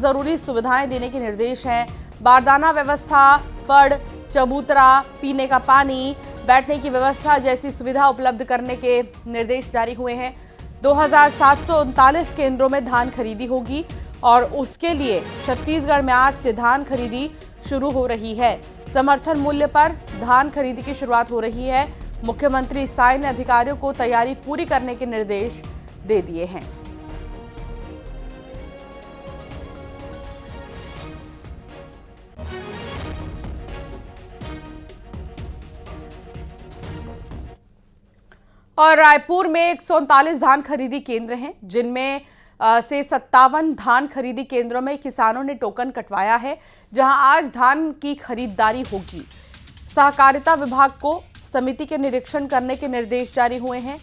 जरूरी सुविधाएं देने के निर्देश हैं। बारदाना व्यवस्था, फड़, चबूतरा, पीने का पानी, बैठने की व्यवस्था जैसी सुविधा उपलब्ध करने के निर्देश जारी हुए हैं। 2739 केंद्रों में धान खरीदी होगी और उसके लिए छत्तीसगढ़ में आज से धान खरीदी शुरू हो रही है। समर्थन मूल्य पर धान खरीदी की शुरुआत हो रही है। मुख्यमंत्री साय ने अधिकारियों को तैयारी पूरी करने के निर्देश दे दिए हैं। और रायपुर में 139 धान खरीदी केंद्र हैं, जिनमें से 57 धान खरीदी केंद्रों में किसानों ने टोकन कटवाया है, जहां आज धान की खरीदारी होगी। सहकारिता विभाग को समिति के निरीक्षण करने के निर्देश जारी हुए हैं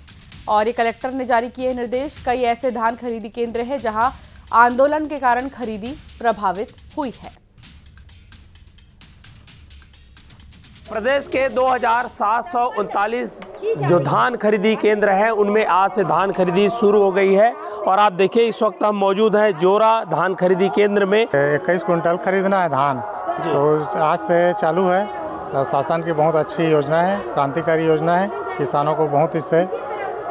और ये कलेक्टर ने जारी किए निर्देश। कई ऐसे धान खरीदी केंद्र हैं जहां आंदोलन के कारण खरीदी प्रभावित हुई है। प्रदेश के 2739 जो धान खरीदी केंद्र हैं उनमें आज से धान खरीदी शुरू हो गई है। और आप देखिए इस वक्त हम मौजूद हैं जोरा धान खरीदी केंद्र में। 21 कुंटल खरीदना है धान, तो आज से चालू है। शासन की बहुत अच्छी योजना है, क्रांतिकारी योजना है। किसानों को बहुत इससे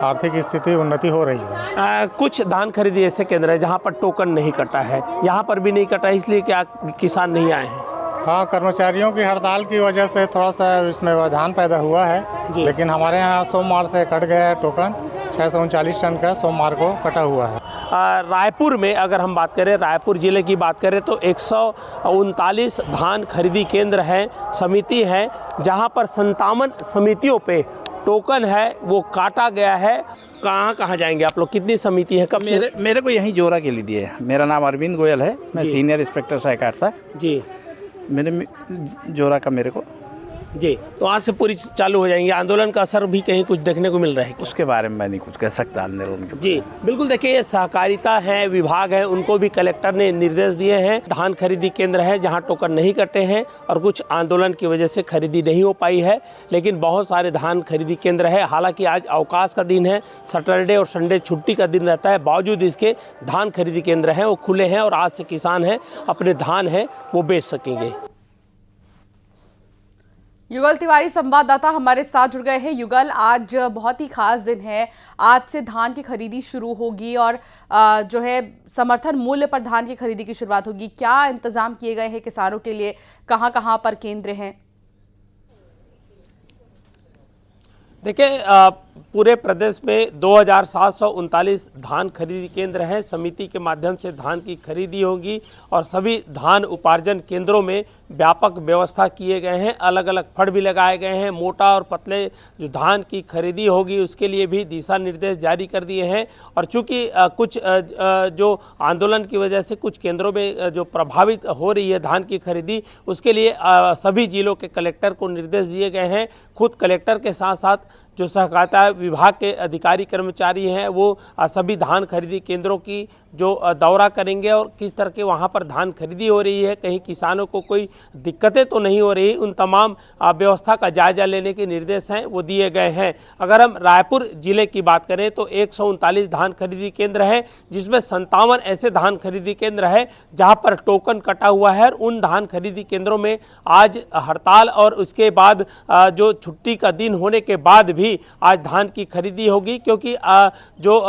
आर्थिक स्थिति उन्नति हो रही है। कुछ धान खरीदी ऐसे केंद्र है जहाँ पर टोकन नहीं कटा है, यहाँ पर भी नहीं कटा, इसलिए क्या किसान नहीं आए हैं? हाँ, कर्मचारियों की हड़ताल की वजह से थोड़ा सा इसमें व्यवधान पैदा हुआ है, लेकिन हमारे यहाँ सोमवार से कट गया है टोकन। 639 टन का सोमवार को कटा हुआ है। रायपुर में अगर हम बात करें, रायपुर जिले की बात करें तो 139 धान खरीदी केंद्र हैं, समिति है, जहाँ पर 57 समितियों पे टोकन है वो काटा गया है। कहाँ कहाँ जाएंगे आप लोग? कितनी समिति है? कब मेरे को यहीं जोरा के लिए दिए है। मेरा नाम अरविंद गोयल है, मैं सीनियर इंस्पेक्टर सहकारिता जी। मैंने जोरा का मेरे को जी। तो आज से पूरी चालू हो जाएंगे। आंदोलन का असर भी कहीं कुछ देखने को मिल रहा है? उसके बारे में मैं नहीं कुछ कह सकता आंदोलन के। जी बिल्कुल। देखिए ये सहकारिता है, विभाग है, उनको भी कलेक्टर ने निर्देश दिए हैं। धान खरीदी केंद्र है जहां टोकन नहीं कटे हैं और कुछ आंदोलन की वजह से खरीदी नहीं हो पाई है, लेकिन बहुत सारे धान खरीदी केंद्र है। हालांकि आज अवकाश का दिन है, सैटरडे और संडे छुट्टी का दिन रहता है, बावजूद इसके धान खरीदी केंद्र हैं वो खुले हैं और आज से किसान हैं अपने धान है वो बेच सकेंगे। युगल तिवारी संवाददाता हमारे साथ जुड़ गए हैं। युगल, आज बहुत ही खास दिन है, आज से धान की खरीदी शुरू होगी और जो है समर्थन मूल्य पर धान की खरीदी की शुरुआत होगी। क्या इंतजाम किए गए हैं किसानों के लिए? कहां कहां पर केंद्र हैं? देखिए पूरे प्रदेश में 2739 धान खरीदी केंद्र हैं। समिति के माध्यम से धान की खरीदी होगी और सभी धान उपार्जन केंद्रों में व्यापक व्यवस्था किए गए हैं। अलग अलग फड़ भी लगाए गए हैं। मोटा और पतले जो धान की खरीदी होगी उसके लिए भी दिशा निर्देश जारी कर दिए हैं। और चूंकि कुछ जो आंदोलन की वजह से कुछ केंद्रों में जो प्रभावित हो रही है धान की खरीदी, उसके लिए सभी जिलों के कलेक्टर को निर्देश दिए गए हैं। खुद कलेक्टर के साथ साथ जो सहकारिता विभाग के अधिकारी कर्मचारी हैं वो सभी धान खरीदी केंद्रों की जो दौरा करेंगे और किस तरह के वहाँ पर धान खरीदी हो रही है, कहीं किसानों को कोई दिक्कतें तो नहीं हो रही, उन तमाम व्यवस्था का जायजा लेने के निर्देश हैं वो दिए गए हैं। अगर हम रायपुर जिले की बात करें तो 139 धान खरीदी केंद्र हैं, जिसमें 57 ऐसे धान खरीदी केंद्र है जहाँ पर टोकन कटा हुआ है। उन धान खरीदी केंद्रों में आज हड़ताल और उसके बाद जो छुट्टी का दिन होने के बाद भी आज धान की खरीदी होगी, क्योंकि जो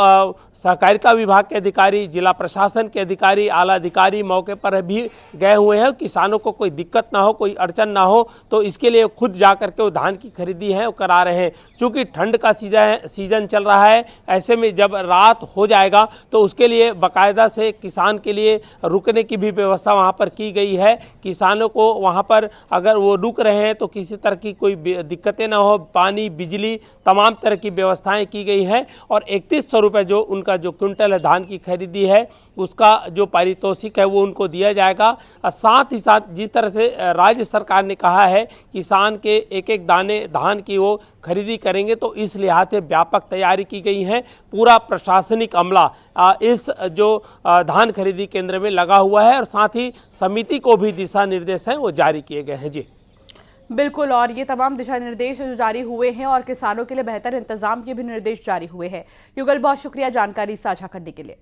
सहकारिता विभाग के अधिकारी, जिला प्रशासन के अधिकारी, आला अधिकारी मौके पर भी गए हुए हैं। किसानों को कोई दिक्कत ना हो, कोई अड़चन ना हो, तो इसके लिए खुद जाकर के वो धान की खरीदी है वो करा रहे हैं। चूंकि ठंड का सीजन चल रहा है, ऐसे में जब रात हो जाएगा तो उसके लिए बाकायदा से किसान के लिए रुकने की भी व्यवस्था वहाँ पर की गई है। किसानों को वहाँ पर अगर वो रुक रहे हैं तो किसी तरह की कोई दिक्कतें ना हो, पानी, बिजली, तमाम तरह की व्यवस्थाएं की गई हैं। और 3100 रुपये जो उनका जो क्विंटल है धान की खरीदी है उसका जो पारितोषिक है वो उनको दिया जाएगा। साथ ही साथ जिस तरह से राज्य सरकार ने कहा है किसान के एक एक दाने धान की वो खरीदी करेंगे, तो इस लिहाज से व्यापक तैयारी की गई है। पूरा प्रशासनिक अमला इस जो धान खरीदी केंद्र में लगा हुआ है और साथ ही समिति को भी दिशा निर्देश हैं वो जारी किए गए हैं। जी बिल्कुल, और ये तमाम दिशा निर्देश जो जारी हुए हैं और किसानों के लिए बेहतर इंतजाम के भी निर्देश जारी हुए हैं। युगल, बहुत शुक्रिया जानकारी साझा करने के लिए।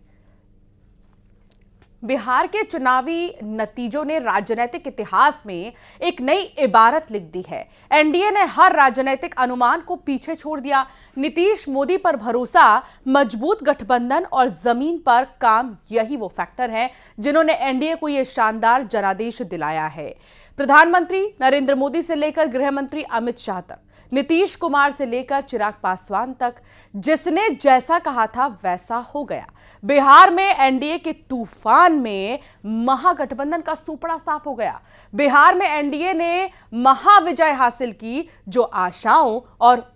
बिहार के चुनावी नतीजों ने राजनीतिक इतिहास में एक नई इबारत लिख दी है। एनडीए ने हर राजनीतिक अनुमान को पीछे छोड़ दिया। नीतीश मोदी पर भरोसा, मजबूत गठबंधन और जमीन पर काम, यही वो फैक्टर हैं जिन्होंने एनडीए को यह शानदार जनादेश दिलाया है। प्रधानमंत्री नरेंद्र मोदी से लेकर गृह मंत्री अमित शाह तक, नीतीश कुमार से लेकर चिराग पासवान तक, जिसने जैसा कहा था वैसा हो गया। बिहार में एनडीए के तूफान में महागठबंधन का सुपड़ा साफ हो गया। बिहार में एनडीए ने महाविजय हासिल की, जो आशाओं और